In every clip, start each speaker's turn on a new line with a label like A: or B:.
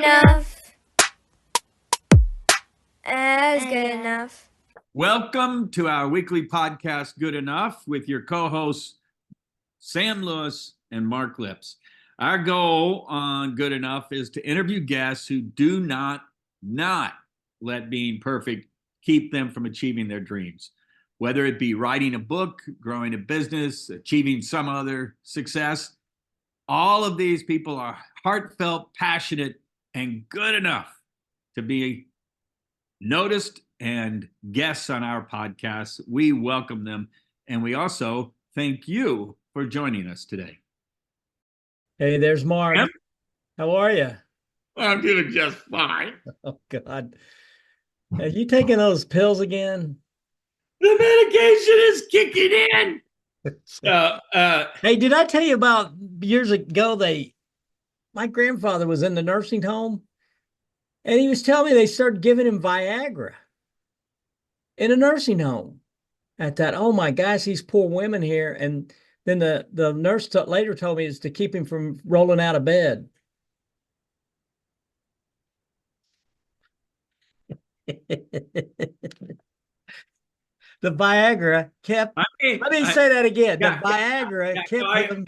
A: enough as good enough.
B: Welcome to our weekly podcast, Good Enough, with your co-hosts, Sam Lewis and Mark Lips. Our goal on Good Enough is to interview guests who do not let being perfect keep them from achieving their dreams. Whether it be writing a book, growing a business, achieving some other success, all of these people are heartfelt, passionate, and good enough to be noticed and guests on our podcast. We welcome them, and we also thank you for joining us today.
C: Hey, there's Mark.
B: Yep.
C: How are you?
B: I'm doing just fine.
C: Oh, God. Are you taking those pills again?
B: The medication is kicking in.
C: Hey, did I tell you about years ago, my grandfather was in the nursing home, and he was telling me they started giving him Viagra in a nursing home. I thought, oh my gosh, these poor women here. And then the nurse later told me it's to keep him from rolling out of bed. The Viagra kept. Let me say that again. The Viagra kept him.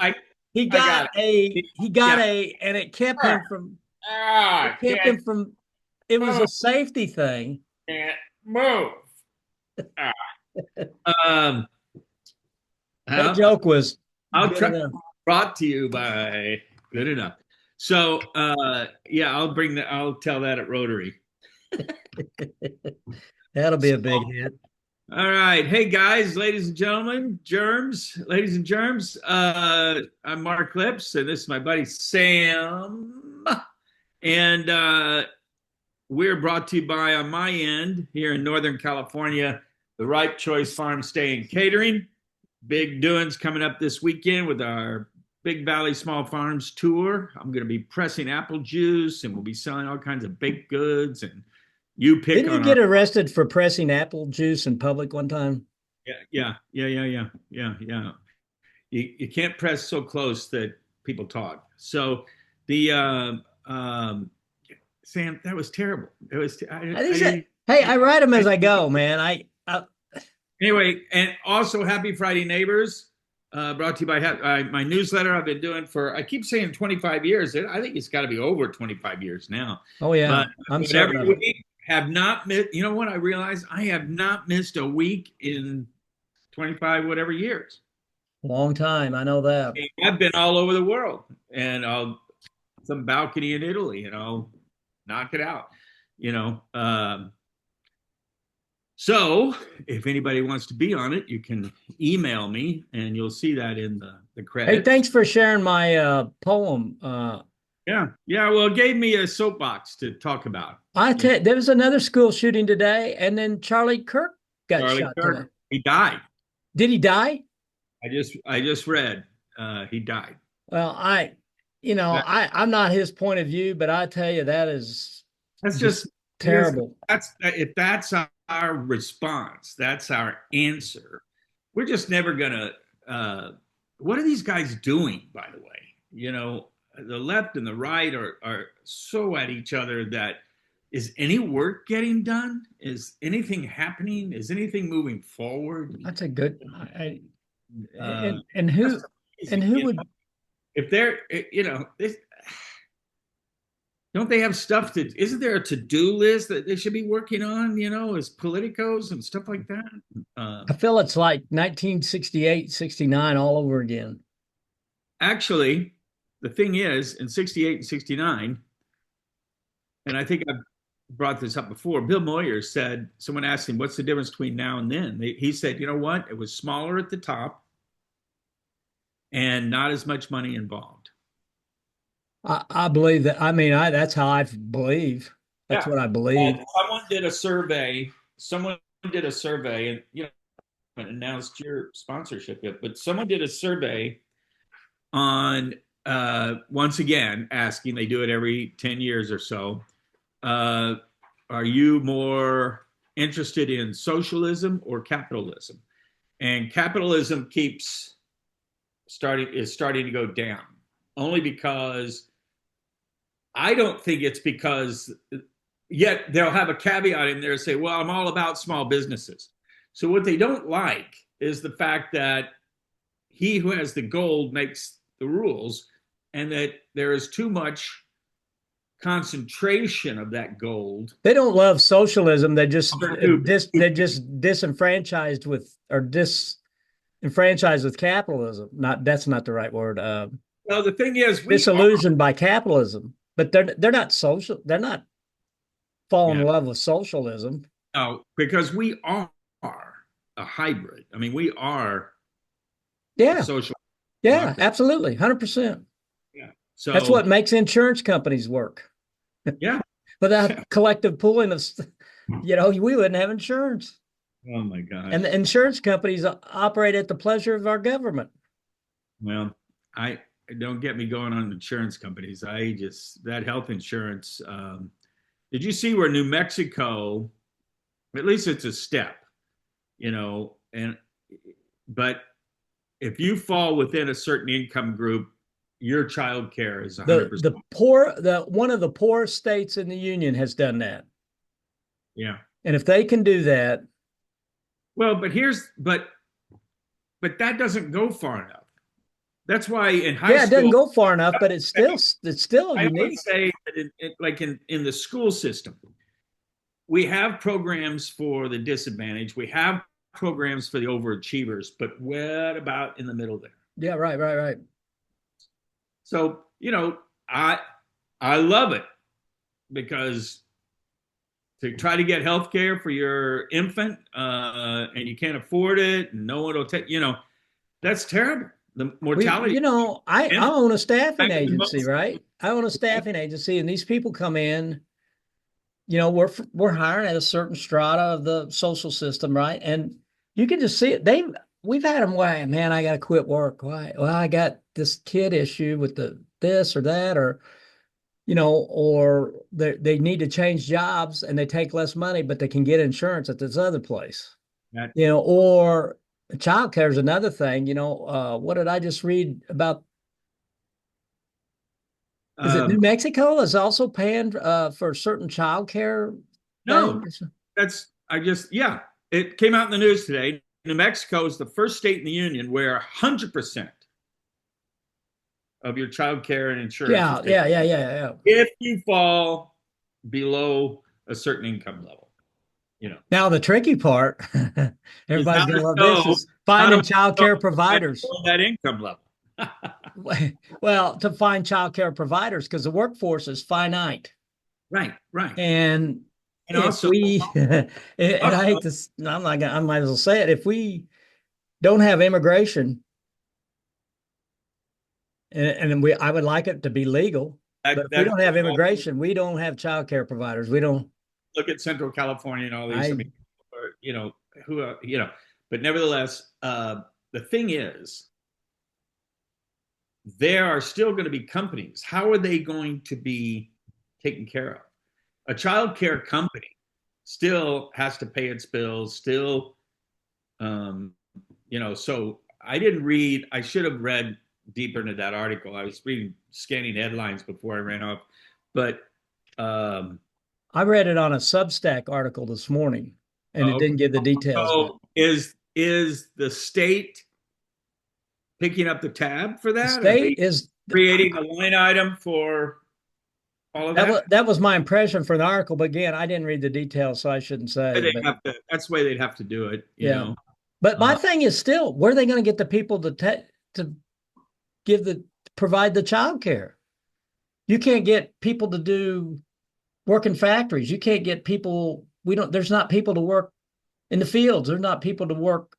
C: He got and it kept him from. It was a safety thing.
B: Can't move.
C: That joke was
B: brought to you by Good Enough. So I'll tell that at Rotary.
C: That'll be a big hit.
B: All right. Hey guys, ladies and gentlemen, ladies and germs. I'm Mark Lips, and this is my buddy Sam. And we're brought to you by, on my end, here in Northern California, the Right Choice Farm Stay and Catering. Big doings coming up this weekend with our Big Valley Small Farms tour. I'm going to be pressing apple juice, and we'll be selling all kinds of baked goods. And you pick.
C: Didn't you get arrested for pressing apple juice in public one time?
B: Yeah. You can't press so close that people talk. So the Sam, that was terrible. It was.
C: Hey, I write them as I go, man.
B: Anyway, and also happy Friday, neighbors. Brought to you by my newsletter I've been doing for, I keep saying 25 years. I think it's got to be over 25 years now.
C: Oh, yeah.
B: I'm certain. Have not missed, you know what I realized? I have not missed a week in 25 whatever years.
C: Long time, I know that.
B: I've been all over the world, and I'll some balcony in Italy, and I'll knock it out, So if anybody wants to be on it, you can email me, and you'll see that in the credits.
C: Hey, thanks for sharing my poem.
B: Yeah. Well, it gave me a soapbox to talk about.
C: There was another school shooting today, and then Charlie Kirk got shot today.
B: He died.
C: Did he die?
B: I just read he died.
C: Well, I'm not his point of view, but I tell you, that's just terrible.
B: If that's our response, that's our answer. We're just never gonna. What are these guys doing, by the way? The left and the right are so at each other that is any work getting done? Is anything happening? Is anything moving forward?
C: That's a good. And who would?
B: If they're, don't they have stuff isn't there a to-do list that they should be working on, as politicos and stuff like that?
C: I feel it's like 1968, 69 all over again.
B: Actually, the thing is, in 68 and 69, and I think I've brought this up before, Bill Moyer said, someone asked him, what's the difference between now and then? He said, you know what? It was smaller at the top and not as much money involved.
C: I believe that. I mean, that's how I believe. That's what I believe.
B: And someone did a survey, and haven't announced your sponsorship yet, but someone did a survey on once again asking, they do it every 10 years or so, are you more interested in socialism or capitalism? And capitalism is starting to go down, only because I don't think it's because, yet they'll have a caveat in there, say, well, I'm all about small businesses. So what they don't like is the fact that he who has the gold makes the rules, and that there is too much concentration of that gold.
C: They don't love socialism. They just disenfranchised with or disenfranchised with capitalism. Not that's not the right word.
B: Well, the thing is,
C: disillusioned by capitalism, but they're not social. They're not falling in love with socialism.
B: No, because we are a hybrid. I mean, we are social.
C: Yeah, absolutely, 100%.
B: Yeah, so
C: that's what makes insurance companies work.
B: Yeah,
C: without collective pooling of, we wouldn't have insurance.
B: Oh my God!
C: And the insurance companies operate at the pleasure of our government.
B: Well, I don't get me going on insurance companies. That health insurance. Did you see where New Mexico? At least it's a step, but if you fall within a certain income group, your child care is 100%.
C: One of the poorest states in the union has done that.
B: Yeah.
C: And if they can do that.
B: Well, but that doesn't go far enough. That's why in high school.
C: Yeah, it doesn't go far enough, but it's still
B: I
C: unique.
B: would say that in the school system, we have programs for the disadvantaged. We have programs for the overachievers, but what about in the middle there?
C: Yeah, right.
B: So, I love it because to try to get health care for your infant and you can't afford it and no one will take, that's terrible. The mortality.
C: I own a staffing agency, right? I own a staffing agency, and these people come in, we're hiring at a certain strata of the social system, right? And you can just see it. We've had them, why, man, I got to quit work. Why? Well, I got this kid issue with this or that, or, or they need to change jobs and they take less money, but they can get insurance at this other place, or childcare is another thing. What did I just read about? Is it New Mexico is also paying for certain childcare?
B: No, it came out in the news today. New Mexico is the first state in the union where 100% of your child care and insurance.
C: Yeah.
B: If you fall below a certain income level,
C: Now the tricky part, everybody's gonna love this, is finding child care providers.
B: That income level.
C: Well, to find child care providers, because the workforce is finite.
B: Right.
C: And also, and I hate this, I might as well say it. If we don't have immigration, and I would like it to be legal, but if we don't have immigration, we don't have child care providers. We don't.
B: Look at Central California and all these, but nevertheless, the thing is, there are still going to be companies. How are they going to be taken care of? A child care company still has to pay its bills, still, so I should have read deeper into that article. I was scanning headlines before I ran off, but
C: I read it on a Substack article this morning, and it didn't give the details.
B: So is the state picking up the tab for that?
C: The state is
B: creating a line item for all of that.
C: That was my impression for the article, but again, I didn't read the details, so I shouldn't say.
B: That's the way they'd have to do it. You know.
C: But my thing is still, where are they going to get the people to provide the child care? You can't get people to work in factories. You can't get people. There's not people to work in the fields. There's not people to work,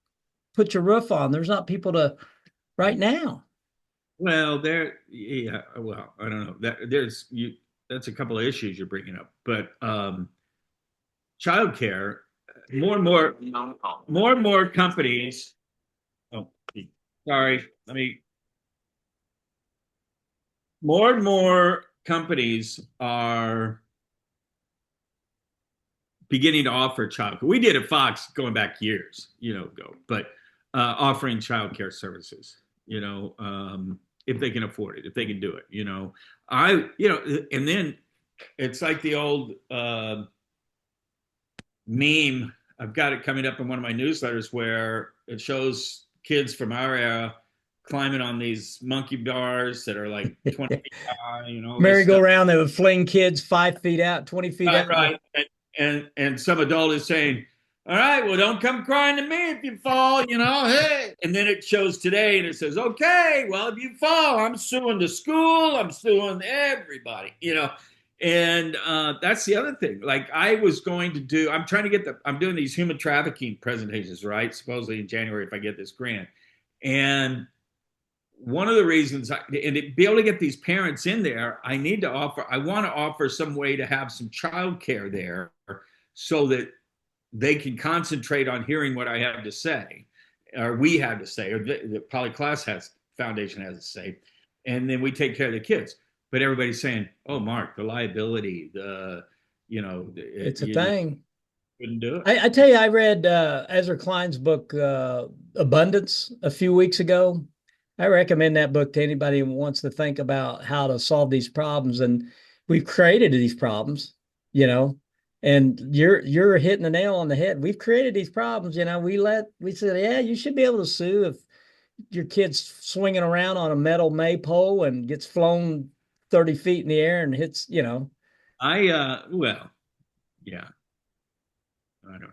C: put your roof on. There's not people to right now.
B: Well, I don't know. That's a couple of issues you're bringing up, but childcare, more and more companies. Oh, sorry. More and more companies are beginning to offer childcare. We did at Fox going back years, ago, but offering childcare services. if they can afford it, if they can do it. And then it's like the old meme. I've got it coming up in one of my newsletters where it shows kids from our era climbing on these monkey bars that are like 20 feet high,
C: merry-go-round that would fling kids 5 feet out, 20 feet out.
B: Right. And some adult is saying, all right, well, don't come crying to me if you fall, hey. And then it shows today and it says, okay, well, if you fall, I'm suing the school, I'm suing everybody, And that's the other thing. Like I'm doing these human trafficking presentations, right? Supposedly in January, if I get this grant. And one of the reasons, and to be able to get these parents in there, I want to offer some way to have some childcare there so that they can concentrate on hearing what I have to say, or we have to say, or the Polyclass Foundation has to say, and then we take care of the kids. But everybody's saying, "Oh, Mark, the liability,
C: it's a thing."
B: Couldn't do it.
C: I tell you, I read Ezra Klein's book, Abundance, a few weeks ago. I recommend that book to anybody who wants to think about how to solve these problems. And we've created these problems, and you're hitting the nail on the head. We've created these problems, we said, yeah, you should be able to sue if your kid's swinging around on a metal maypole and gets flown 30 feet in the air and hits,
B: well, yeah, I don't know.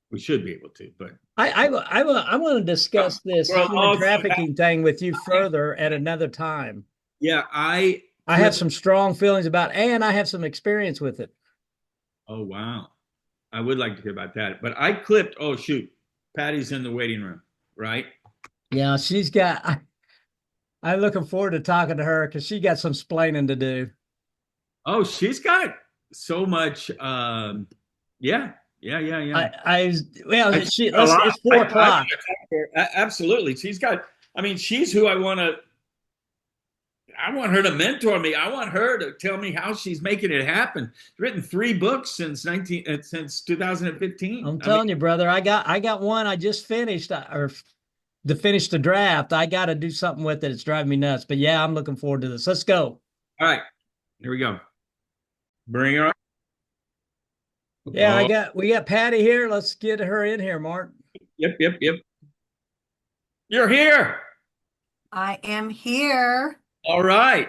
B: We should be able to, but
C: I want to discuss this human trafficking thing with you further at another time.
B: Yeah, I
C: have some strong feelings about, and I have some experience with it.
B: Oh, wow. I would like to hear about that. But I clipped, oh, shoot, Patty's in the waiting room, right?
C: Yeah, I'm looking forward to talking to her because she got some splaining to do.
B: Oh, she's got so much, yeah.
C: It's 4 o'clock.
B: Absolutely. She's who I want her to mentor me. I want her to tell me how she's making it happen. She's written 3 books since 2015.
C: I'm telling you, brother, I got one I just finished to finish the draft. I got to do something with it. It's driving me nuts. But yeah, I'm looking forward to this. Let's go.
B: All right. Here we go. Bring her up.
C: Yeah, we got Patti here. Let's get her in here, Mark.
B: Yep. You're here.
D: I am here.
B: All right.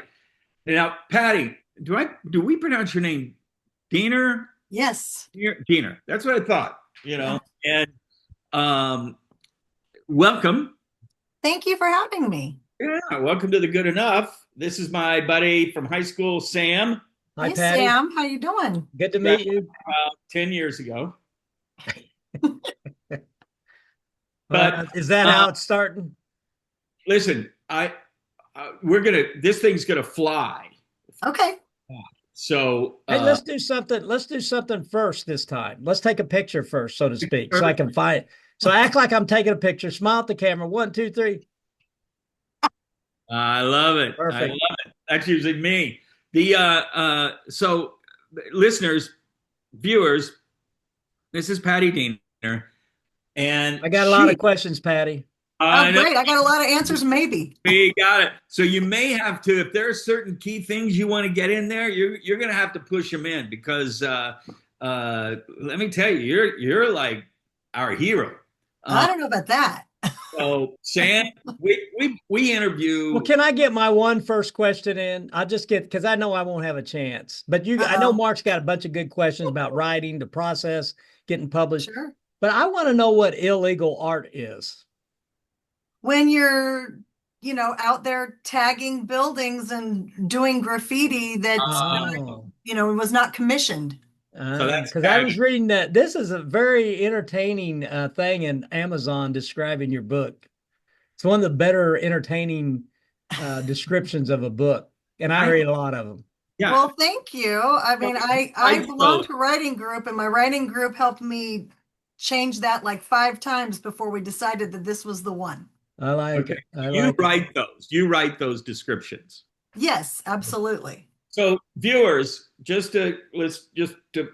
B: Now, Patti, do we pronounce your name Diener?
D: Yes.
B: Diener. That's what I thought, And welcome.
D: Thank you for having me.
B: Yeah, welcome to the Good Enough. This is my buddy from high school, Sam.
C: Hi,
D: hey,
C: Patti.
D: Sam. How you doing?
C: Good to meet you.
B: 10 years ago. But
C: is that how it's starting?
B: Listen, this thing's gonna fly.
D: Okay.
B: So
C: hey, let's do something. Let's do something first this time. Let's take a picture first, so to speak, so I can find it. So act like I'm taking a picture. Smile at the camera. 1, 2, 3.
B: I love it.
C: Perfect.
B: I love it. That's usually me. So listeners, viewers, this is Patti Diener, and
C: I got a lot of questions, Patti.
D: Oh, great. I got a lot of answers, maybe.
B: We got it. So you may have to, if there are certain key things you want to get in there, you're going to have to push them in because let me tell you, you're like our hero.
D: I don't know about that.
B: So Sam, we interview.
C: Well, can I get my first question in? I'll just because I know I won't have a chance. But I know Mark's got a bunch of good questions about writing, the process, getting published.
D: Sure.
C: But I want to know what illegal art is.
D: When you're, out there tagging buildings and doing graffiti that, was not commissioned.
C: Because I was reading that this is a very entertaining thing in Amazon describing your book. It's one of the better entertaining descriptions of a book, and I read a lot of them.
B: Yeah.
D: Well, thank you. I mean, I belong to a writing group, and my writing group helped me change that like 5 times before we decided that this was the one.
C: I like it.
B: You write those descriptions.
D: Yes, absolutely.
B: So viewers, let's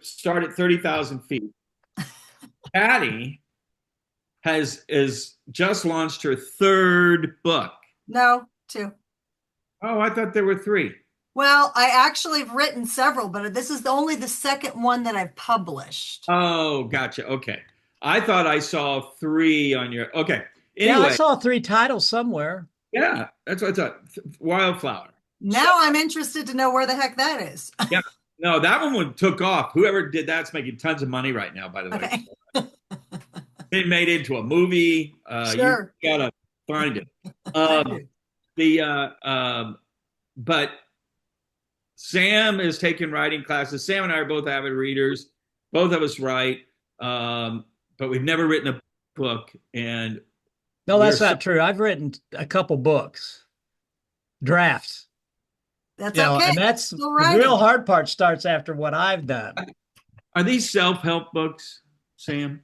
B: start at 30,000 feet. Patti has just launched her 3rd book.
D: No, two.
B: Oh, I thought there were three.
D: Well, I actually have written several, but this is only the second one that I've published.
B: Oh, gotcha. Okay. I thought I saw three on your. Okay.
C: Yeah, I
B: Anyway,
C: saw 3 titles somewhere.
B: yeah, that's what I thought. Wildflower.
D: Now I'm interested to know where the heck that is.
B: Yeah. No, that one took off. Whoever did that's making tons of money right now, by the way.
D: Okay.
B: They made it into a movie.
D: Sure.
B: You gotta find it.
C: Thank you.
B: But Sam is taking writing classes. Sam and I are both avid readers. Both of us write, but we've never written a book. And
C: No, that's not true. I've written a couple books, drafts.
D: That's okay.
C: And that's
D: Still
C: the
D: writing.
C: real hard part starts after what I've done.
B: Are these self-help books, Sam?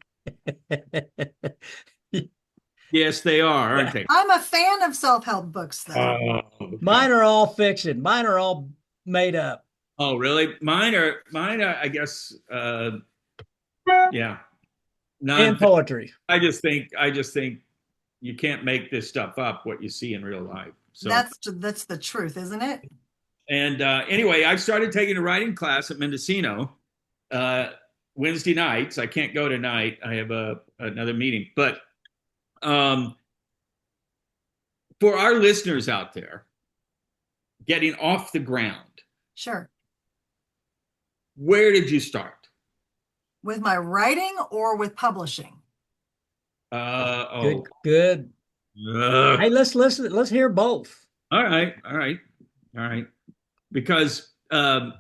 B: Yes, they are, aren't they?
D: I'm a fan of self-help books, though.
B: Okay.
C: Mine are all fiction. Mine are all made up.
B: Oh, really? Mine are, I guess, yeah.
C: And poetry.
B: I just think you can't make this stuff up, what you see in real life. So
D: That's the truth, isn't it?
B: And anyway, I started taking a writing class at Mendocino Wednesday nights. I can't go tonight. I have another meeting. But for our listeners out there, getting off the ground,
D: Sure.
B: where did you start?
D: With my writing or with publishing?
C: Good. Hey, let's listen. Let's hear both.
B: All right. Because I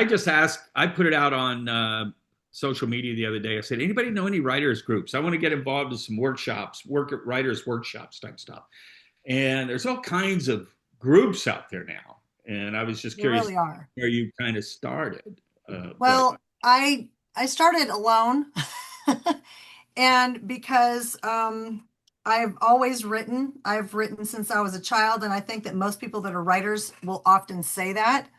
B: just asked, I put it out on social media the other day. I said, anybody know any writers groups? I want to get involved in some workshops, writers workshops type stuff. And there's all kinds of groups out there now. And I was just curious where you kind of started.
D: Well, I started alone. And because I've always written, I've written since I was a child. And I think that most people that are writers will often say that.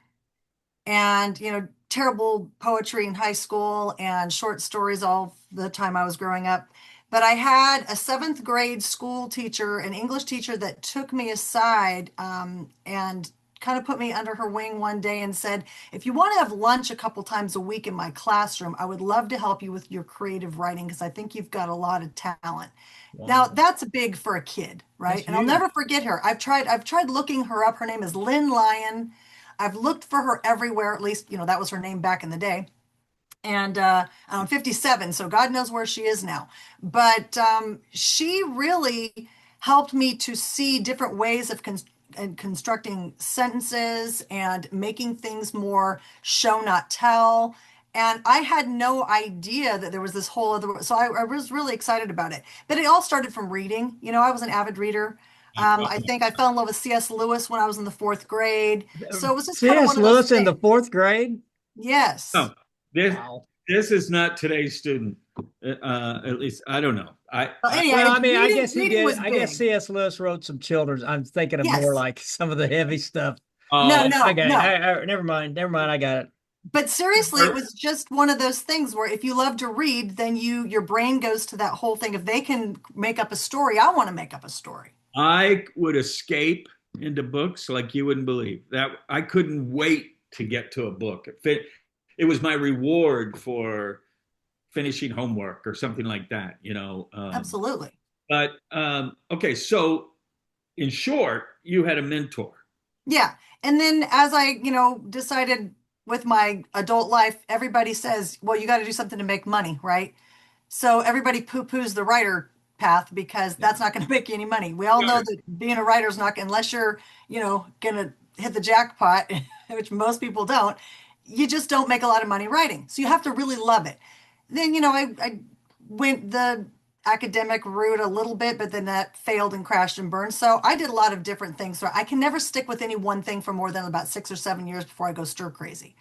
D: And, terrible poetry in high school and short stories all the time I was growing up. But I had a 7th grade school teacher, an English teacher, that took me aside and kind of put me under her wing one day and said, if you want to have lunch a couple times a week in my classroom, I would love to help you with your creative writing because I think you've got a lot of talent. Wow. Now that's big for a kid, right? That's and huge. I'll never forget her. I've tried looking her up. Her name is Lynn Lyon. I've looked for her everywhere. At least, that was her name back in the day. And I'm 57, so God knows where she is now. But she really helped me to see different ways of constructing sentences and making things more show, not tell. And I had no idea that there was this whole other. So I was really excited about it. But it all started from reading. I was an avid reader. I think I fell in love with C.S. Lewis when I was in the 4th grade. So it was just
C: C.S. Lewis in the 4th grade?
D: Yes.
B: Oh, this is not today's student. At least I don't know.
C: I guess he did. I guess C.S. Lewis wrote some children's. I'm thinking of more like some of the heavy stuff.
D: No.
C: I got it. Never mind. I got it.
D: But seriously, it was just one of those things where if you love to read, then your brain goes to that whole thing. If they can make up a story, I want to make up a story.
B: I would escape into books like you wouldn't believe. That I couldn't wait to get to a book. It was my reward for finishing homework or something like that,
D: Absolutely.
B: But okay, so in short, you had a mentor.
D: Yeah. And then as I, decided with my adult life, everybody says, well, you got to do something to make money, right? So everybody poo-poos the writer path because that's not going to make you any money. We all know that being a writer is not, unless you're, going to hit the jackpot, which most people don't, you just don't make a lot of money writing. So you have to really love it. Then, I went the academic route a little bit, but then that failed and crashed and burned. So I did a lot of different things. So I can never stick with any one thing for more than about 6 or 7 years before I go stir crazy.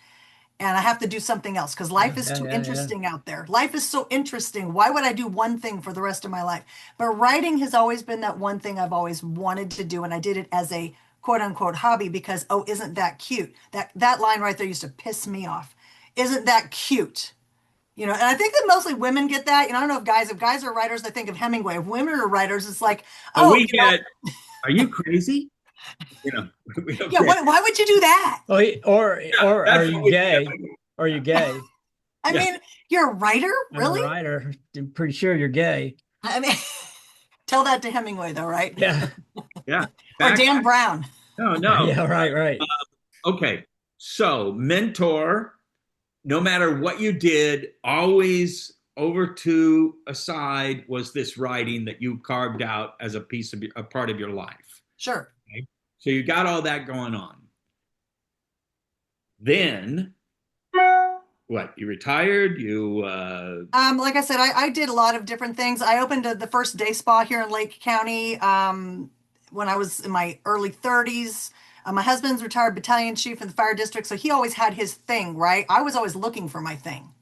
D: And I have to do something else because life is too interesting out there. Life is so interesting. Why would I do one thing for the rest of my life? But writing has always been that one thing I've always wanted to do. And I did it as a quote unquote hobby because, isn't that cute? That line right there used to piss me off. Isn't that cute? And I think that mostly women get that. I don't know if guys are writers, I think of Hemingway. If women are writers, it's like,
B: Oh,
D: oh,
B: we get, are you crazy? We don't
D: yeah,
B: get,
D: why would you do that?
C: Oh,
B: yeah,
C: or are
B: that's
C: you
B: what we
C: gay?
B: get.
C: Are you gay?
D: I
B: Yeah.
D: mean, you're a writer,
C: I'm a
D: really?
C: writer. I'm pretty sure you're gay.
D: I mean, tell that to Hemingway, though, right?
C: Yeah.
B: Yeah.
D: Or
B: Back,
D: Dan Brown.
B: no.
C: Yeah, right.
B: Okay. So, mentor, no matter what you did, always over to a side was this writing that you carved out as a part of your life.
D: Sure.
B: Okay? So you got all that going on. Then what? You retired?
D: Like I said, I did a lot of different things. I opened the first day spa here in Lake County when I was in my early 30s. My husband's retired battalion chief in the fire district, so he always had his thing, right? I was always looking for my thing.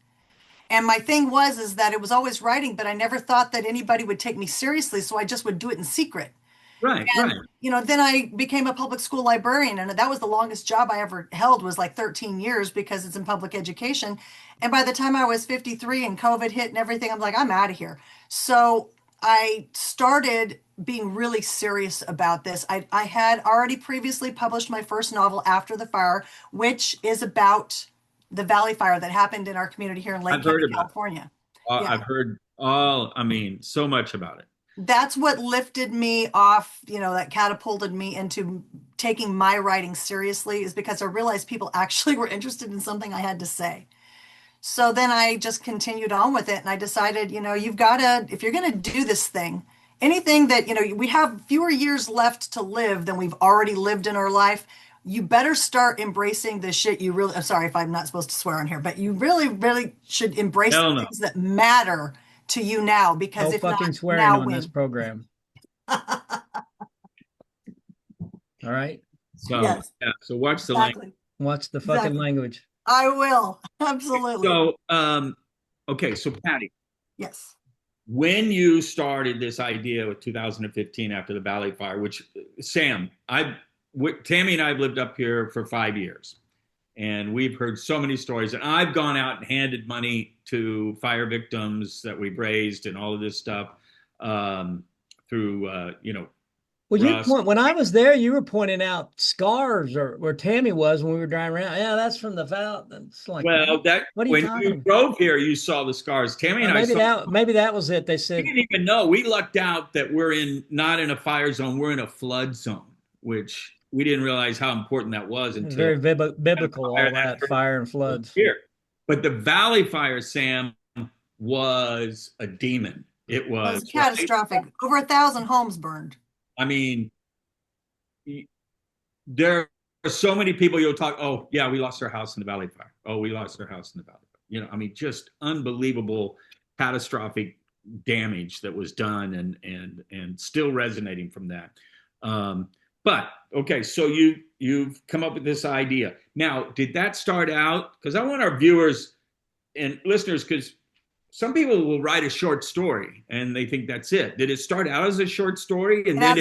D: And my thing was is that it was always writing, but I never thought that anybody would take me seriously, so I just would do it in secret.
B: Right,
D: And
B: right.
D: then I became a public school librarian, and that was the longest job I ever held, was like 13 years because it's in public education. And by the time I was 53 and COVID hit and everything, I'm like, I'm out of here. So I started being really serious about this. I had already previously published my first novel, After the Fire, which is about the Valley Fire that happened in our community here in Lake
B: I've heard
D: County,
B: about it.
D: California.
B: I've
D: Yeah.
B: heard so much about it.
D: That's what lifted me off, that catapulted me into taking my writing seriously, is because I realized people actually were interested in something I had to say. So then I just continued on with it, and I decided, you've got to, if you're going to do this thing, anything that, we have fewer years left to live than we've already lived in our life, you better start embracing the shit you really, I'm sorry if I'm not supposed to swear on here, but you really, really should embrace
B: Hell
D: the
B: no.
D: things that matter to you now, because
C: No
D: if
C: fucking
D: not,
C: swearing
D: now
C: on this
D: when?
C: program. All right.
B: So
D: Yes,
B: yeah, so watch the language.
D: exactly.
C: What's the fucking
D: Exactly.
C: language?
D: I will. Absolutely.
B: So okay, so Patty,
D: Yes.
B: when you started this idea with 2015 after the Valley Fire, which Sam, Tammy and I have lived up here for 5 years, and we've heard so many stories. And I've gone out and handed money to fire victims that we've raised and all of this stuff through, Russ.
C: When I was there, you were pointing out scars or where Tammy was when we were driving around. Yeah, that's from the foul. It's like,
B: Well,
C: what are you
B: when
C: talking
B: you
C: about?
B: drove here, you saw the scars. Tammy and I saw.
C: Maybe that was it. They
B: We
C: said
B: didn't even know. We lucked out that we're not in a fire zone. We're in a flood zone, which we didn't realize how important that was until
C: very biblical, all that fire and floods.
B: here. But the Valley Fire, Sam, was a demon. It
D: It was
B: was, right?
D: catastrophic. Over 1,000 homes burned.
B: I mean, there are so many people you'll talk. Oh, yeah, we lost our house in the Valley Fire. Oh, we lost our house in the Valley Fire. I mean, just unbelievable, catastrophic damage that was done, and still resonating from that. But okay, so you've come up with this idea. Now, did that start out? Because I want our viewers and listeners, because some people will write a short story and they think that's it. Did it start out as a short story and then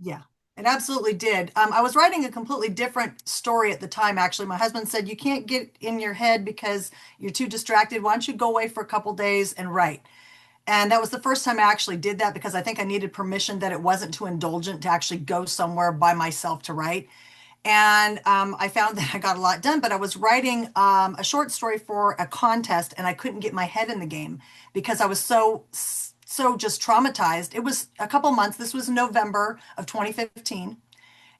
D: Yeah, it absolutely did. I was writing a completely different story at the time, actually. My husband said, you can't get in your head because you're too distracted. Why don't you go away for a couple days and write? And that was the first time I actually did that, because I think I needed permission, that it wasn't too indulgent to actually go somewhere by myself to write. And I found that I got a lot done, but I was writing a short story for a contest, and I couldn't get my head in the game because I was so just traumatized. It was a couple months. This was November of 2015.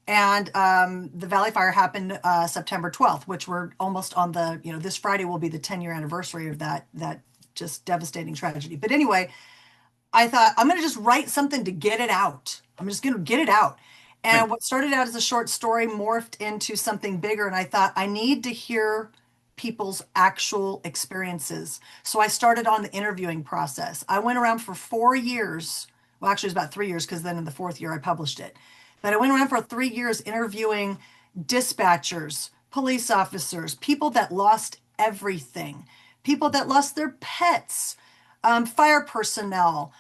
D: And the Valley Fire happened September 12th, which we're almost on this Friday will be the 10-year anniversary of that just devastating tragedy. But anyway, I thought, I'm going to just write something to get it out. I'm just going to get it out. And what started out as a short story morphed into something bigger. And I thought, I need to hear people's actual experiences. So I started on the interviewing process. I went around for 4 years. Well, actually, it was about 3 years, because then in the 4th year I published it. But I went around for 3 years interviewing dispatchers, police officers, people that lost everything, people that lost their pets, fire personnel,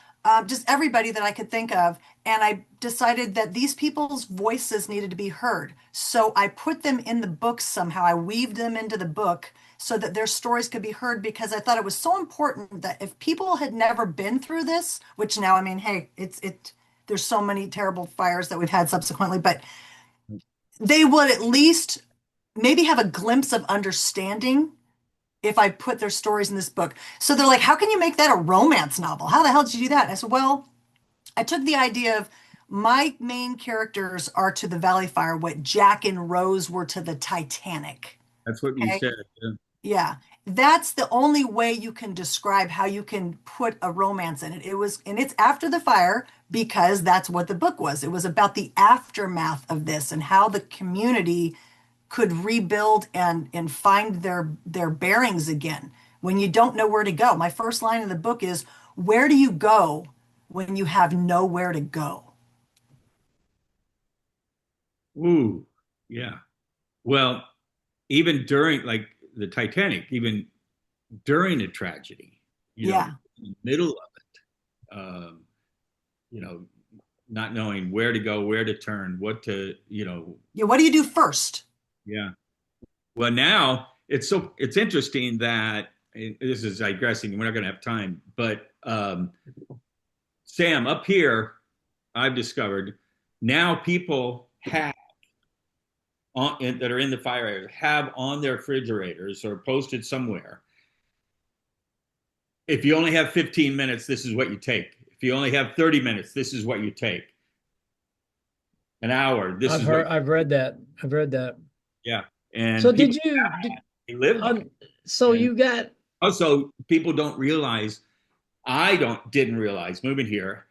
D: just everybody that I could think of. And I decided that these people's voices needed to be heard. So I put them in the book somehow. I weaved them into the book so that their stories could be heard, because I thought it was so important that if people had never been through this, which now, I mean, hey, there's so many terrible fires that we've had subsequently, but they would at least maybe have a glimpse of understanding if I put their stories in this book. So they're like, how can you make that a romance novel? How the hell did you do that? And I said, well, I took the idea of my main characters are to the Valley Fire what Jack and Rose were to the Titanic.
B: That's what you
D: Okay?
B: said.
D: Yeah. That's the only way you can describe how you can put a romance in it. And it's after the fire because that's what the book was. It was about the aftermath of this and how the community could rebuild and find their bearings again when you don't know where to go. My first line in the book is, where do you go when you have nowhere to go?
B: Ooh, yeah. Well, even during like the Titanic, even during a tragedy,
D: Yeah.
B: in the middle of it, you know, not knowing where to go, where to turn, what to,
D: Yeah. What do you do first?
B: yeah. Well, now it's interesting that this is digressing. We're not going to have time, but Sam, up here, I've discovered now people have that are in the fire areas have on their refrigerators or posted somewhere. If you only have 15 minutes, this is what you take. If you only have 30 minutes, this is what you take. An hour, this is
C: I've read that. I've read that.
B: Yeah. And
C: So
B: they live by it.
C: so
B: And
C: you got
B: also people don't realize, didn't realize moving here,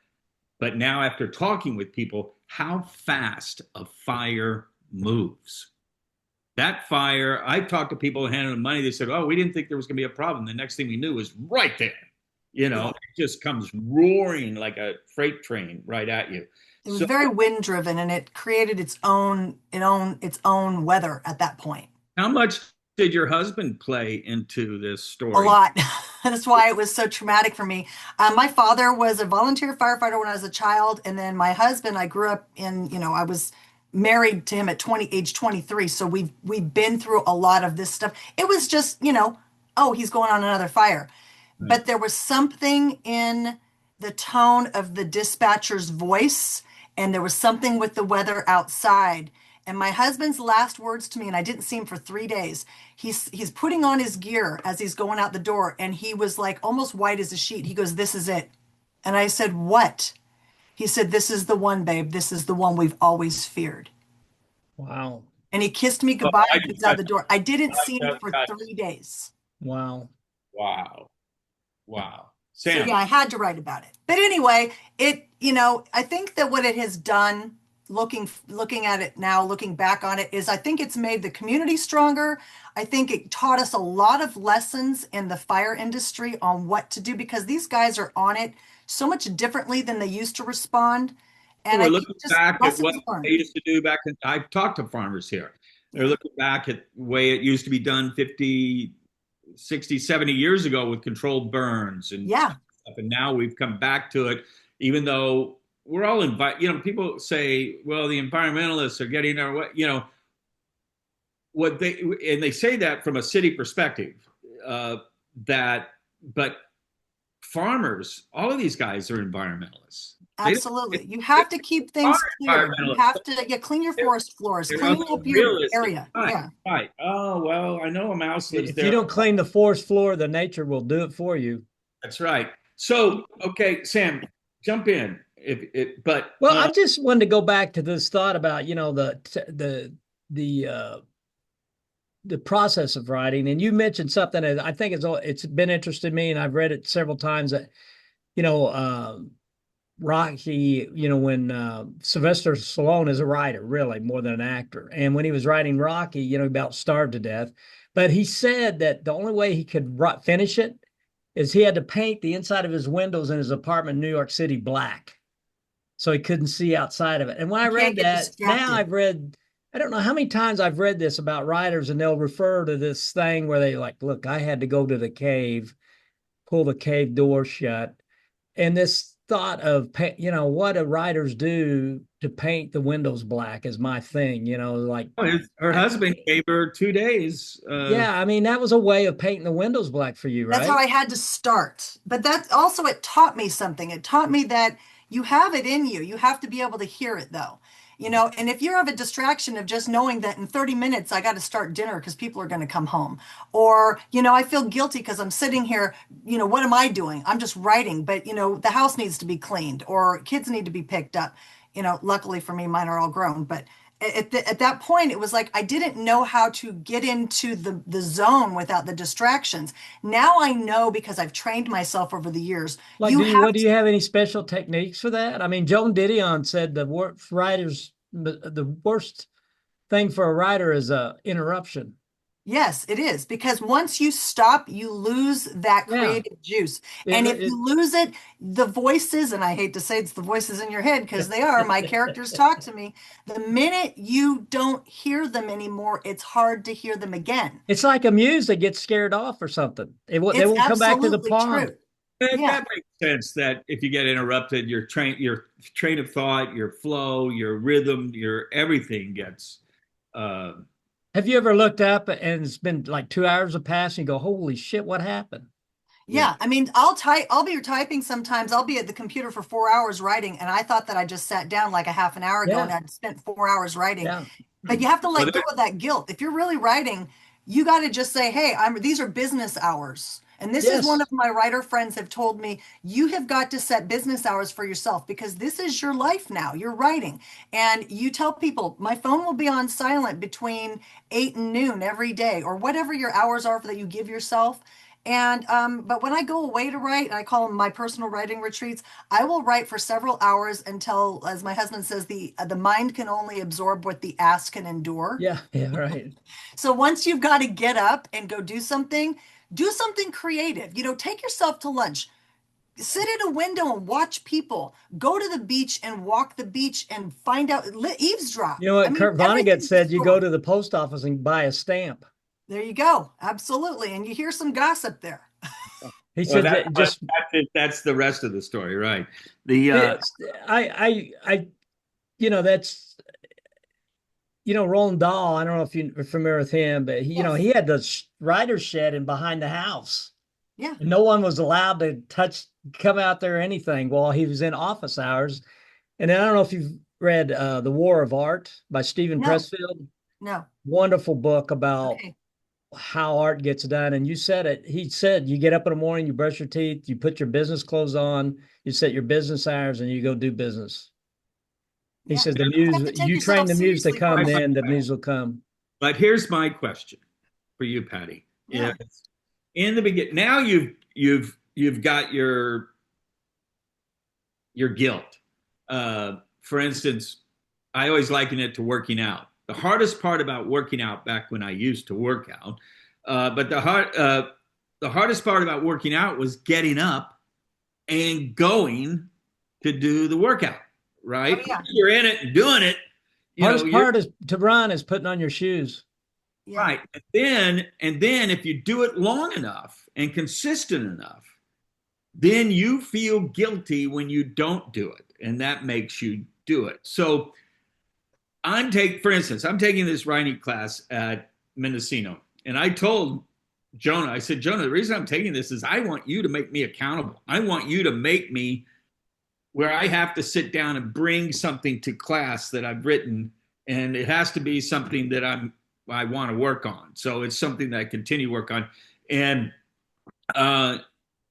B: but now after talking with people, how fast a fire moves. That fire, I talked to people handing them money. They said, "Oh, we didn't think there was going to be a problem." The next thing we knew was right there. It just comes roaring like a freight train right at you.
D: It was very wind driven, and it created its own weather at that point.
B: How much did your husband play into this story?
D: A lot. That's why it was so traumatic for me. My father was a volunteer firefighter when I was a child, and then my husband, I grew up in, I was married to him at age 23. So we've been through a lot of this stuff. It was just, oh, he's going on another fire. Right. But there was something in the tone of the dispatcher's voice, and there was something with the weather outside. And my husband's last words to me, and I didn't see him for 3 days, he's putting on his gear as he's going out the door, and he was like almost white as a sheet. He goes, "This is it." And I said, "What?" He said, "This is the one, babe. This is the one we've always feared."
C: Wow.
D: And he kissed me goodbye and he was out the door. I didn't see him for 3 days.
C: Wow.
B: Sam.
D: So yeah, I had to write about it. But anyway, I think that what it has done, looking at it now, looking back on it, is I think it's made the community stronger. I think it taught us a lot of lessons in the fire industry on what to do, because these guys are on it so much differently than they used to respond. And
B: we're looking back at what they used to do back then. I've talked to farmers here. They're looking back at the way it used to be done 50, 60, 70 years ago with controlled burns and stuff. And now we've come back to it, even though we're all people say, well, the environmentalists are getting our way, and they say that from a city perspective, but farmers, all of these guys are environmentalists.
D: Absolutely. You have to keep things clear. You have to clean your forest floors, clean up your area.
B: Right. Oh, well, I know a mouse lives there.
C: If you don't clean the forest floor, the nature will do it for you.
B: That's right. So, okay, Sam, jump in.
C: I just wanted to go back to this thought about, the process of writing. And you mentioned something that I think it's been interested me, and I've read it several times, that, Rocky, when Sylvester Stallone is a writer, really, more than an actor. And when he was writing Rocky, he about starved to death. But he said that the only way he could finish it is he had to paint the inside of his windows in his apartment in New York City black, so he couldn't see outside of it. And when I read that, now I don't know how many times I've read this about writers, and they'll refer to this thing where they look, I had to go to the cave, pull the cave door shut. And this thought of, what do writers do to paint the windows black is my thing, like
B: Her husband gave her 2 days.
C: yeah, I mean, that was a way of painting the windows black for you,
D: That's how
C: right?
D: I had to start. But that also, it taught me something. It taught me that you have it in you. You have to be able to hear it though. And if you have a distraction of just knowing that in 30 minutes I got to start dinner because people are going to come home, or, I feel guilty because I'm sitting here, what am I doing? I'm just writing, but the house needs to be cleaned or kids need to be picked up. Luckily for me, mine are all grown, but at that point it was like I didn't know how to get into the zone without the distractions. Now I know because I've trained myself over the years.
C: Like,
D: You have
C: do you have any special techniques for that? I mean, Joan Didion said the worst thing for a writer is a interruption.
D: Yes, it is, because once you stop, you lose that
C: Yeah.
D: creative juice. And if you lose it, the voices, and I hate to say it's the voices in your head because they are, my characters talk to me. The minute you don't hear them anymore, it's hard to hear them again.
C: It's like a muse that gets scared off or something. They
D: It's
C: won't come back to the
D: absolutely
C: pond.
D: true. Yeah.
B: That makes sense that if you get interrupted, your train of thought, your flow, your rhythm, your everything gets.
C: Have you ever looked up and it's been like 2 hours have passed and you go, holy shit, what happened?
D: Yeah, I mean, I'll be typing sometimes. I'll be at the computer for 4 hours writing, and I thought that I just sat down like a half an hour ago and
C: Yeah.
D: I'd spent 4 hours writing.
C: Yeah.
D: But you have to
B: Well,
D: let go of that guilt. If you're really writing, you got to just say, "Hey, these are business hours." And this is one
C: Yes.
D: of my writer friends have told me, you have got to set business hours for yourself because this is your life now. You're writing. And you tell people, my phone will be on silent between 8 and noon every day, or whatever your hours are that you give yourself. And but when I go away to write, I call them my personal writing retreats, I will write for several hours until, as my husband says, the mind can only absorb what the ass can endure.
C: Yeah. Yeah. Right.
D: So once you've got to get up and go do something creative. Take yourself to lunch. Sit at a window and watch people. Go to the beach and walk the beach and find out, eavesdrop.
C: You know what Kurt Vonnegut
D: everything's
C: said? You go
D: story.
C: to the post office and buy a stamp.
D: There you go. Absolutely. And you hear some gossip there.
C: He
B: Well,
C: said that just
B: that's the rest of the story, right? The
C: I that's Roland Dahl. I don't know if you're familiar with him, but
D: Yes.
C: he had the writer's shed in behind the house.
D: Yeah.
C: And no one was allowed to come out there or anything while he was in office hours. And then I don't know if you've read The War of Art by Stephen
D: No.
C: Pressfield.
D: No.
C: Wonderful book about
D: Okay.
C: how art gets done. And you said it. He said you get up in the morning, you brush your teeth, you put your business clothes on, you set your business hours, and you go do business. He
D: Yeah.
C: says the
D: You have
C: muse,
D: to take
C: you train
D: yourself
C: the muse to
D: seriously
C: come,
D: first.
C: then the muse will come.
B: But here's my question for you, Patty.
D: Yeah.
B: Is in the beginning, now you've got your guilt. For instance, I always liken it to working out. The hardest part about working out back when I used to work out, but the hardest part about working out was getting up and going to do the workout. Right?
D: Oh, yeah.
B: You're in it and doing it.
C: Hardest part is to run is putting on your shoes.
D: Yeah.
B: Right. And then if you do it long enough and consistent enough, then you feel guilty when you don't do it. And that makes you do it. So for instance, I'm taking this writing class at Mendocino. And I told Jonah, I said, Jonah, the reason I'm taking this is I want you to make me accountable. I want you to make me where I have to sit down and bring something to class that I've written. And it has to be something that I want to work on. So it's something that I continue to work on. And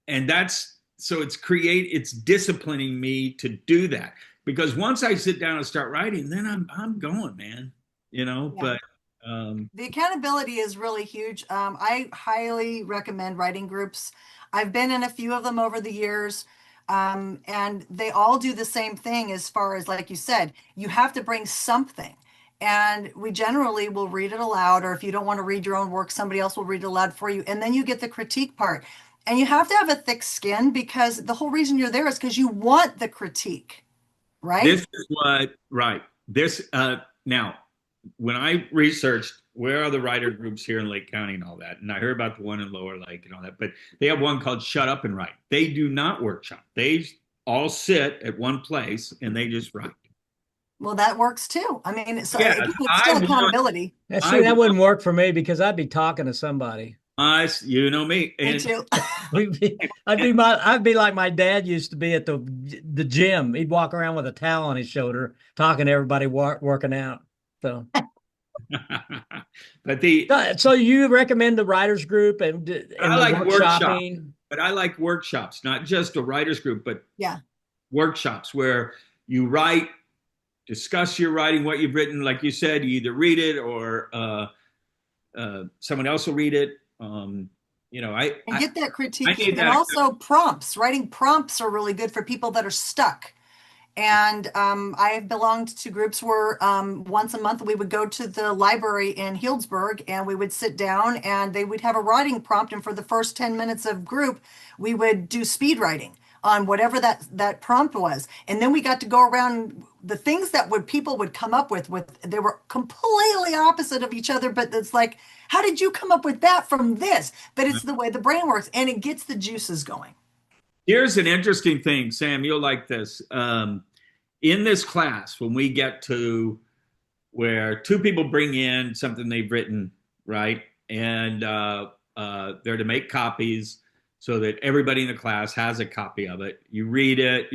B: it's disciplining me to do that. Because once I sit down and start writing, then I'm going, man.
D: Yeah.
B: But
D: the accountability is really huge. I highly recommend writing groups. I've been in a few of them over the years. And they all do the same thing as far as, like you said, you have to bring something. And we generally will read it aloud, or if you don't want to read your own work, somebody else will read it aloud for you. And then you get the critique part. And you have to have a thick skin because the whole reason you're there is because you want the critique, right?
B: Now, when I researched where are the writer groups here in Lake County and all that, and I heard about the one in Lower Lake and all that, but they have one called Shut Up and Write. They do not workshop. They all sit at one place and they just write.
D: Well, that works too. I mean, so
B: Yeah,
D: again, it's still accountability.
C: See, that wouldn't work for me because I'd be talking to somebody.
B: You know me.
D: Me too.
C: I'd be like my dad used to be at the gym. He'd walk around with a towel on his shoulder, talking to everybody working out. So,
B: but
C: so you recommend the writers group and
B: I like
C: workshopping?
B: But I like workshops, not just a writers group, but
D: yeah,
B: workshops where you write, discuss your writing, what you've written. Like you said, you either read it or someone else will read it. I
D: get that critique, and also prompts. Writing prompts are really good for people that are stuck. And I've belonged to groups where once a month we would go to the library in Healdsburg and we would sit down and they would have a writing prompt. And for the first 10 minutes of group, we would do speed writing on whatever that prompt was. And then we got to go around the things that people would come up with, they were completely opposite of each other, but it's like, how did you come up with that from this? But it's the way the brain works and it gets the juices going.
B: Here's an interesting thing, Sam, you'll like this. In this class, when we get to where two people bring in something they've written, right? And they're to make copies so that everybody in the class has a copy of it. You read it.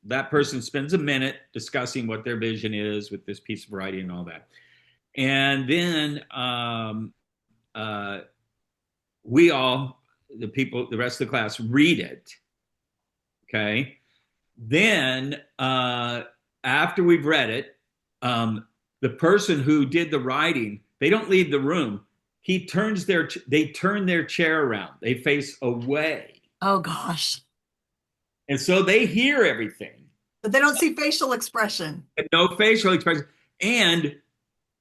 B: That person spends a minute discussing what their vision is with this piece of writing and all that. And then we all, the rest of the class, read it. Okay. Then after we've read it, the person who did the writing, they don't leave the room. They turn their chair around. They face away.
D: Oh gosh.
B: And so they hear everything.
D: But they don't see facial expression.
B: No facial expression. And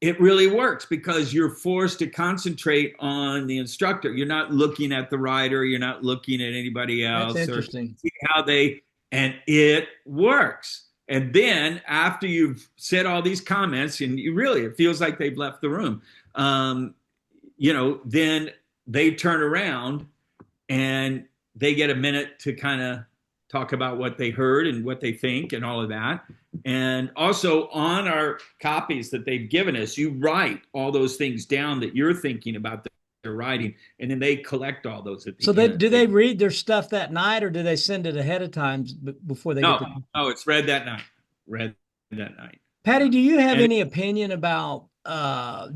B: it really works because you're forced to concentrate on the instructor. You're not looking at the writer. You're not looking at anybody else.
C: That's interesting.
B: And it works. And then after you've said all these comments, and it feels like they've left the room, then they turn around and they get a minute to kind of talk about what they heard and what they think and all of that. And also on our copies that they've given us, you write all those things down that you're thinking about their writing, and then they collect all those at the end.
C: Do they read their stuff that night, or do they send it ahead of time before they get to...
B: No, it's read that night.
C: Patti, do you have any opinion about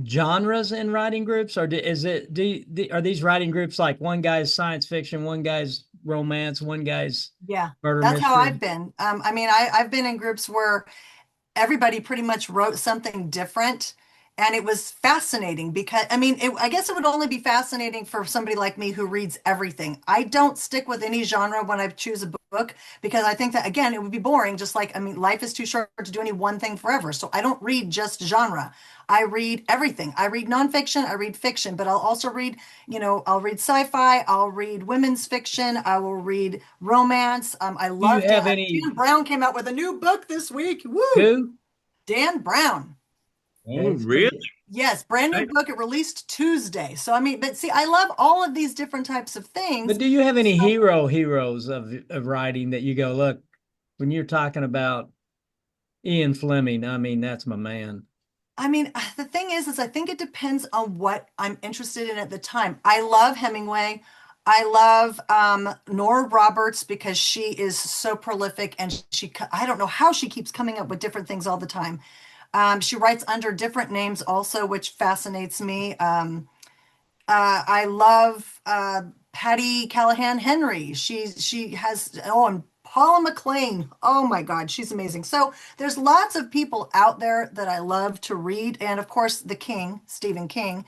C: genres in writing groups, or are these writing groups like one guy's science fiction, one guy's romance, one guy's murder
D: that's
C: mystery?
D: how I've been. I've been in groups where everybody pretty much wrote something different, and it was fascinating because I guess it would only be fascinating for somebody like me who reads everything. I don't stick with any genre when I choose a book because I think that, again, it would be boring. Just like, life is too short to do any one thing forever. So I don't read just genre. I read everything. I read nonfiction, I read fiction, but I'll also read, I'll read sci-fi, I'll read women's fiction, I will read romance. I love Dan Brown came out with a new book this week. Woo!
C: Who?
D: Dan Brown.
B: Oh, really?
D: Yes, brand new book. It released Tuesday. So but see, I love all of these different types of things.
C: But do you have any heroes of writing that you go, look, when you're talking about Ian Fleming, that's my man?
D: The thing is I think it depends on what I'm interested in at the time. I love Hemingway. I love Nora Roberts because she is so prolific, and I don't know how she keeps coming up with different things all the time. She writes under different names also, which fascinates me. I love Patty Callahan Henry. She has, and Paula McLean. Oh my God, she's amazing. So there's lots of people out there that I love to read. And of course, the King, Stephen King,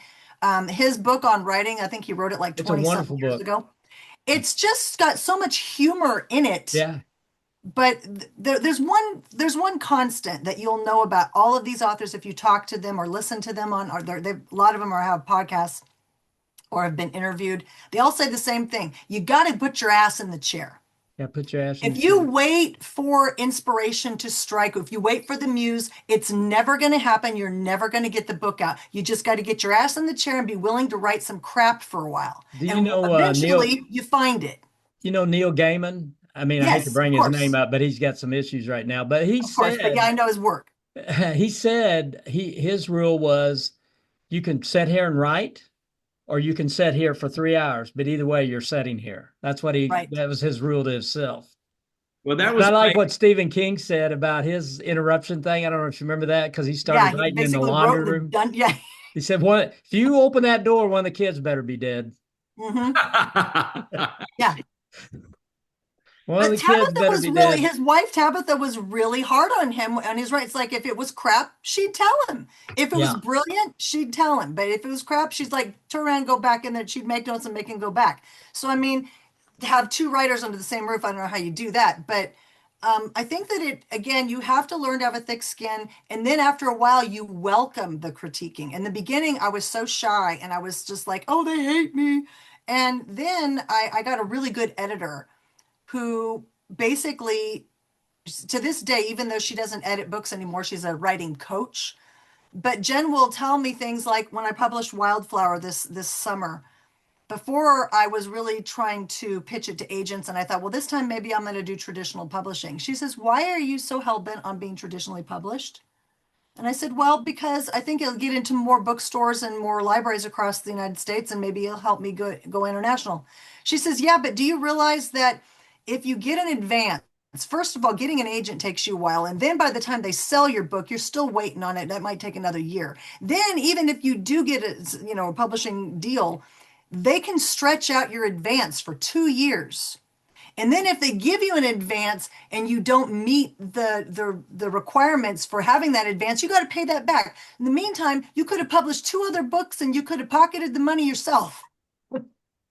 D: his book on writing, I think he wrote it like 20-something years ago. It's just got so much humor in it.
C: Yeah.
D: But there's one constant that you'll know about all of these authors if you talk to them or listen to them a lot of them have podcasts or have been interviewed. They all say the same thing. You got to put your ass in the chair.
C: Yeah, put your ass in the chair.
D: If you wait for inspiration to strike, if you wait for the muse, it's never going to happen. You're never going to get the book out. You just got to get your ass in the chair and be willing to write some crap for a while.
C: Do you know
D: eventually you find it.
C: You know Neil Gaiman? I mean, I hate to
D: Yes, of
C: bring his name
D: course.
C: up, but he's got some issues right now. But he
D: Of course. But yeah,
C: said
D: I know his work.
C: he said his rule was you can sit here and write, or you can sit here for 3 hours, but either way, you're sitting here.
D: Right.
C: That was his rule to himself.
B: Well, that
D: Yeah.
C: And I
B: was
C: like
B: my
C: what Stephen King said about his interruption thing. I don't know if you remember that, because he
D: Yeah.
C: started
D: He
C: writing in the
D: basically
C: laundry
D: wrote the
C: room.
D: done. Yeah.
C: He said, "What if you open that door? One of the kids better be dead.
D: Hmm. Yeah.
C: One of
D: But
C: the kids
D: Tabitha
C: better
D: was
C: be
D: really,
C: dead."
D: his wife Tabitha was really hard on him. And he's right. It's like if it was crap, she'd tell him. If it was
C: Yeah.
D: brilliant, she'd tell him. But if it was crap, she's like, turn around, go back, and then she'd make notes and make him go back. So, I mean, to have two writers under the same roof, I don't know how you do that. But I think that again, you have to learn to have a thick skin. And then after a while, you welcome the critiquing. In the beginning, I was so shy and I was just like, oh, they hate me. And then I got a really good editor who basically, to this day, even though she doesn't edit books anymore, she's a writing coach. But Jen will tell me things like when I published Wildflower this summer, before I was really trying to pitch it to agents, and I thought, well, this time maybe I'm going to do traditional publishing. She says, why are you so hell bent on being traditionally published? And I said, well, because I think it'll get into more bookstores and more libraries across the United States, and maybe it'll help me go international. She says, yeah, but do you realize that if you get an advance, first of all, getting an agent takes you a while. And then by the time they sell your book, you're still waiting on it. That might take another year. Then even if you do get a publishing deal, they can stretch out your advance for 2 years. And then if they give you an advance and you don't meet the requirements for having that advance, you got to pay that back. In the meantime, you could have published 2 other books and you could have pocketed the money yourself. I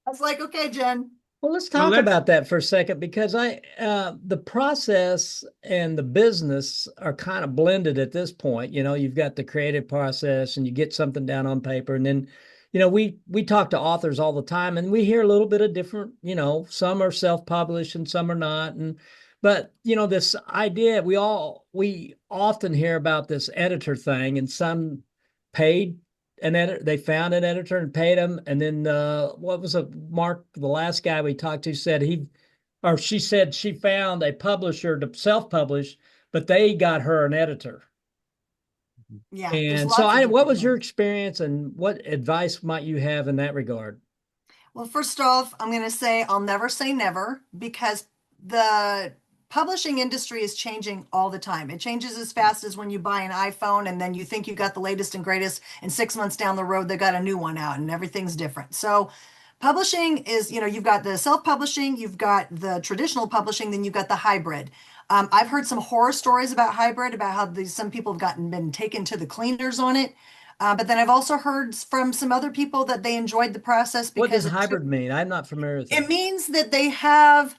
D: was like, okay, Jen.
C: Well, let's
B: well,
C: talk
B: let's
C: about that for a second, because the process and the business are kind of blended at this point. You've got the creative process and you get something down on paper, and then, we talk to authors all the time and we hear a little bit of different, some are self-published and some are not. But this idea, we often hear about this editor thing, and some paid an editor. They found an editor and paid him, and then what was it? Mark, the last guy we talked to, said she said she found a publisher to self-publish, but they got her an editor.
D: Yeah, there's
C: And so,
D: lots of
C: what
D: different
C: was your
D: things.
C: experience, and what advice might you have in that regard?
D: Well, first off, I'm going to say I'll never say never, because the publishing industry is changing all the time. It changes as fast as when you buy an iPhone and then you think you got the latest and greatest, and 6 months down the road, they got a new one out and everything's different. So publishing is, you've got the self-publishing, you've got the traditional publishing, then you've got the hybrid. I've heard some horror stories about hybrid, about how some people have been taken to the cleaners on it. But then I've also heard from some other people that they enjoyed the process
C: What does
D: because
C: hybrid mean? I'm not familiar with
D: it
C: that.
D: means that they have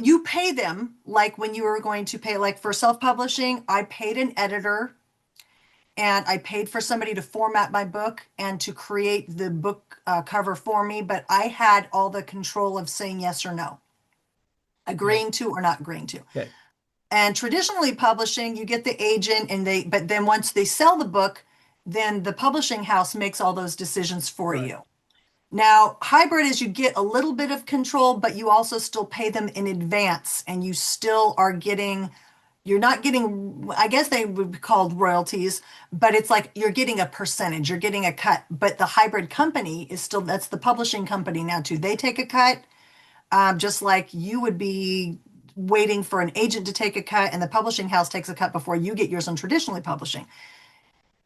D: you pay them like when you were going to pay, like for self-publishing, I paid an editor and I paid for somebody to format my book and to create the book cover for me, but I had all the control of saying yes or no,
C: Okay.
D: agreeing to or not agreeing to.
C: Okay.
D: And traditionally publishing, you get the agent but then once they sell the book, then the publishing house makes all those decisions for
C: Right.
D: you. Now, hybrid is you get a little bit of control, but you also still pay them in advance, and you still are you're not getting, I guess they would be called royalties, but it's like you're getting a percentage, you're getting a cut. But the hybrid company is still, that's the publishing company now too. They take a cut, just like you would be waiting for an agent to take a cut, and the publishing house takes a cut before you get yours on traditionally publishing.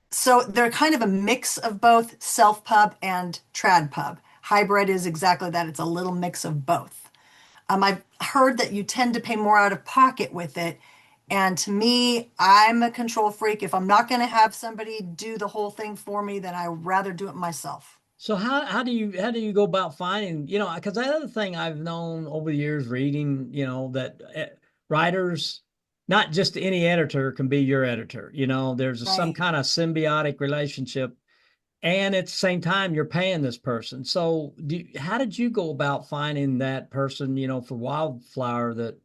D: So they're kind of a mix of both self-pub and trad pub. Hybrid is exactly that. It's a little mix of both. I've heard that you tend to pay more out of pocket with it. And to me, I'm a control freak. If I'm not going to have somebody do the whole thing for me, then I'd rather do it myself.
C: So how do you go about finding, because the other thing I've known over the years reading, that writers, not just any editor can be your editor. Some
D: Right.
C: kind of symbiotic relationship, and at the same time you're paying this person. So how did you go about finding that person, for Wildflower that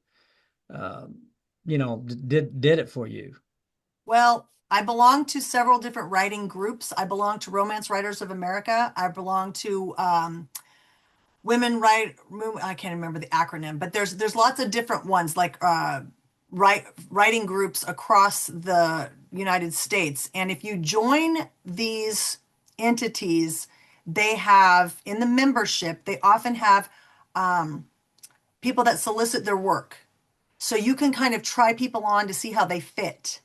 C: did it for you?
D: Well, I belong to several different writing groups. I belong to Romance Writers of America. I belong to women write, I can't remember the acronym, but there's lots of different ones like writing groups across the United States. And if you join these entities, they have in the membership, they often have people that solicit their work. So you can kind of try people on to see how they fit.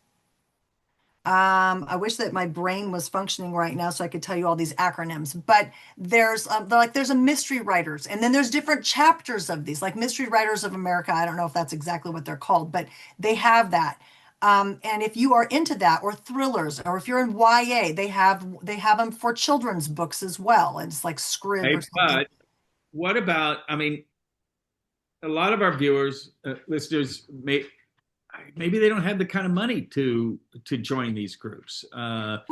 D: I wish that my brain was functioning right now so I could tell you all these acronyms, but there's there's a mystery writers, and then there's different chapters of these, like Mystery Writers of America. I don't know if that's exactly what they're called, but they have that. And if you are into that, or thrillers, or if you're in YA, they have them for children's books as well. And it's like Scrib
B: Hey,
D: or something.
B: but what about, I mean, a lot of our viewers, listeners, maybe they don't have the kind of money to join these groups.
D: $25,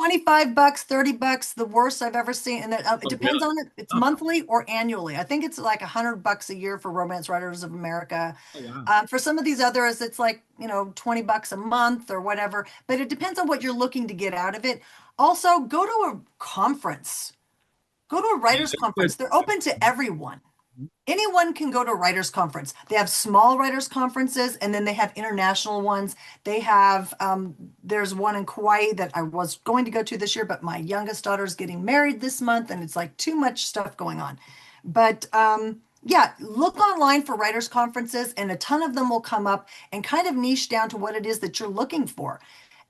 D: $30, the worst I've ever seen. And it depends on it. It's monthly or annually. I think it's like $100 a year for Romance Writers of America.
B: Oh, wow.
D: For some of these others, it's like, $20 a month or whatever, but it depends on what you're looking to get out of it. Also, go to a conference, go to a writer's conference. They're open to everyone. Anyone can go to a writers conference. They have small writers conferences, and then they have international ones. They have there's one in Kauai that I was going to go to this year, but my youngest daughter's getting married this month, and it's like too much stuff going on. But yeah, look online for writers conferences, and a ton of them will come up and kind of niche down to what it is that you're looking for.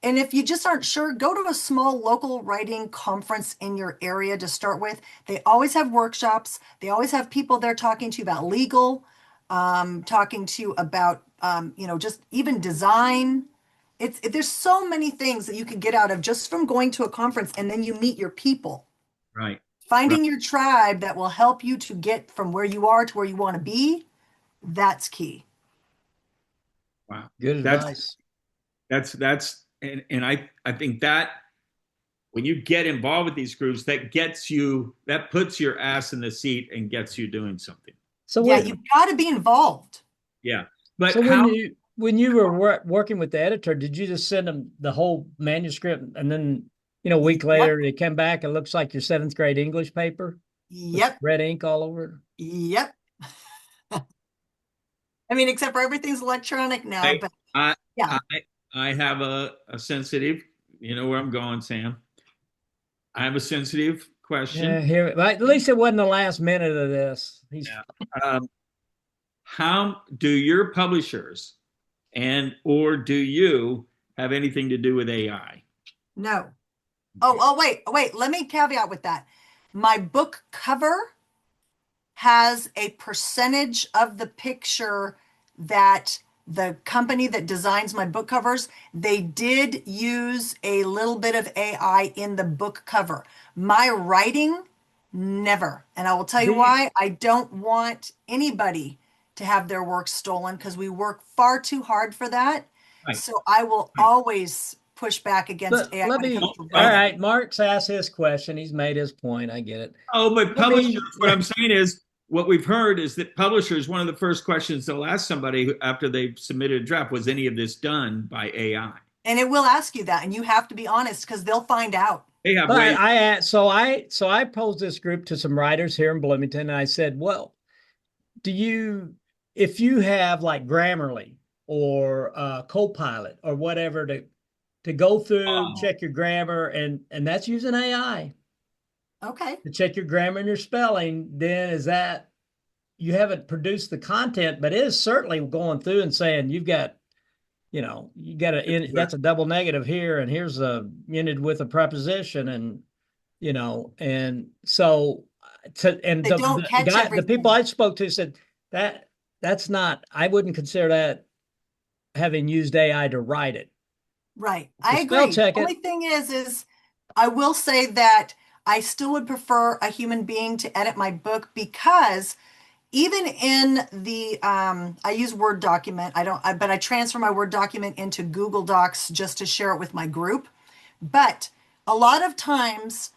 D: And if you just aren't sure, go to a small local writing conference in your area to start with. They always have workshops. They always have people there talking to you about legal, talking to you about, just even design. There's so many things that you can get out of just from going to a conference, and then you meet your people.
B: Right.
D: Finding your tribe that will help you to get from where you are to where you want to be. That's key.
B: Wow.
C: Good advice.
B: And I think that when you get involved with these groups, that puts your ass in the seat and gets you doing something.
C: So
D: yeah, you've got to be involved.
B: Yeah. But
C: so when you were working with the editor, did you just send them the whole manuscript, and then a week later they came back, it looks like your 7th grade English paper?
D: Yep.
C: Red ink all over it?
D: Yep. I mean, except for everything's electronic now.
B: I have a sensitive, you know where I'm going, Sam. I have a sensitive question.
C: Yeah, at least it wasn't the last minute of this.
B: How do your publishers or do you have anything to do with AI?
D: No. Oh, wait. Let me caveat with that. My book cover has a percentage of the picture that the company that designs my book covers, they did use a little bit of AI in the book cover. My writing, never. And I will tell you why. I don't want anybody to have their work stolen, because we work far too hard for that. Right. So I will always push back against AI.
C: All right, Mark's asked his question. He's made his point. I get it.
B: Oh, but publishers, what I'm saying is, what we've heard is that publishers, one of the first questions they'll ask somebody after they've submitted a draft, was any of this done by AI?
D: And it will ask you that, and you have to be honest, because they'll find out.
B: They have
C: ways. So I posed this group to some writers here in Bloomington, and I said, well, if you have like Grammarly or Copilot or whatever to go through, check your grammar, and that's using AI.
D: Okay.
C: To check your grammar and your spelling, then is that you haven't produced the content, but it is certainly going through and saying you've got, that's a double negative here, and here's a ended with a preposition, and and so the people I spoke to said that's not. I wouldn't consider that having used AI to write it.
D: Right, I agree. The only thing is I will say that I still would prefer a human being to edit my book, because even in the, I use Word document. But I transfer my Word document into Google Docs just to share it with my group. But a lot of times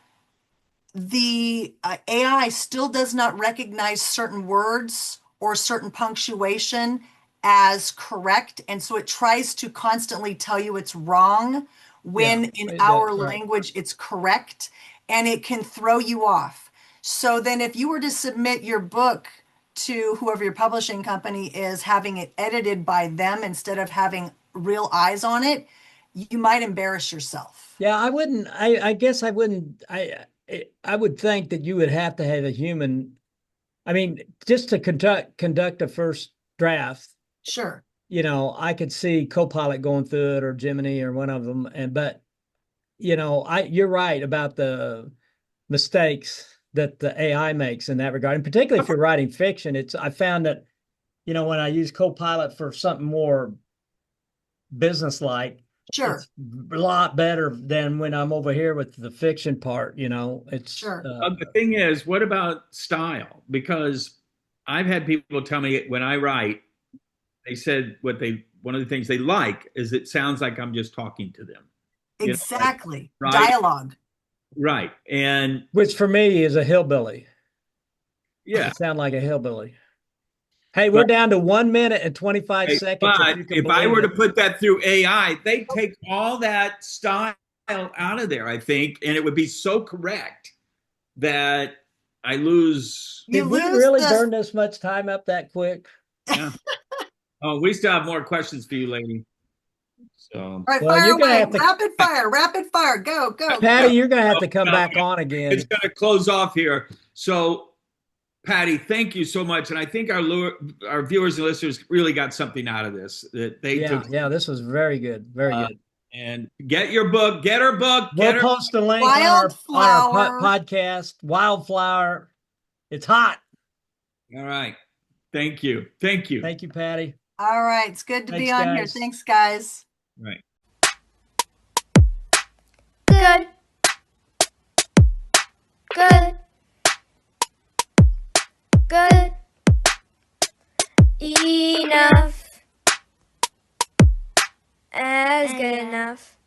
D: the AI still does not recognize certain words or certain punctuation as correct. And so it tries to constantly tell you it's wrong when in our language it's correct. And it can throw you off. So then if you were to submit your book to whoever your publishing company is, having it edited by them instead of having real eyes on it, you might embarrass yourself.
C: Yeah, I wouldn't. I guess I wouldn't. I would think that you would have to have a human. I mean, just to conduct a first draft.
D: Sure.
C: I could see Copilot going through it or Gemini or one of them. But you're right about the mistakes that the AI makes in that regard. And particularly if you're writing fiction, I found that, when I use Copilot for something more businesslike,
D: Sure.
C: it's a lot better than when I'm over here with the fiction part. It's
D: Sure.
B: The thing is, what about style? Because I've had people tell me when I write, they said one of the things they like is it sounds like I'm just talking to them.
D: Exactly.
B: Right?
D: Dialogue.
B: Right. And
C: which for me is a hillbilly.
B: Yeah.
C: It sound like a hillbilly. Hey, we're down to 1 minute and 25 seconds.
B: But if I were to put that through AI, they take all that style out of there, I think, and it would be so correct that I lose.
C: Did we really burn this much time up that quick?
B: Yeah. Oh, we still have more questions for you, lady. So,
D: all right, fire away. Rapid fire. Go.
C: Patty, you're going to have to come back on again.
B: It's going to close off here. So, Patti, thank you so much. And I think our viewers and listeners really got something out of this. That they
C: this was very good. Very good.
B: And get her book.
C: We'll post a link on our podcast, Wildflower. It's hot.
B: All right. Thank you. Thank you,
C: Patty.
D: All right. It's good to be on here. Thanks, guys.
B: Right.
A: Good. Enough. As good enough.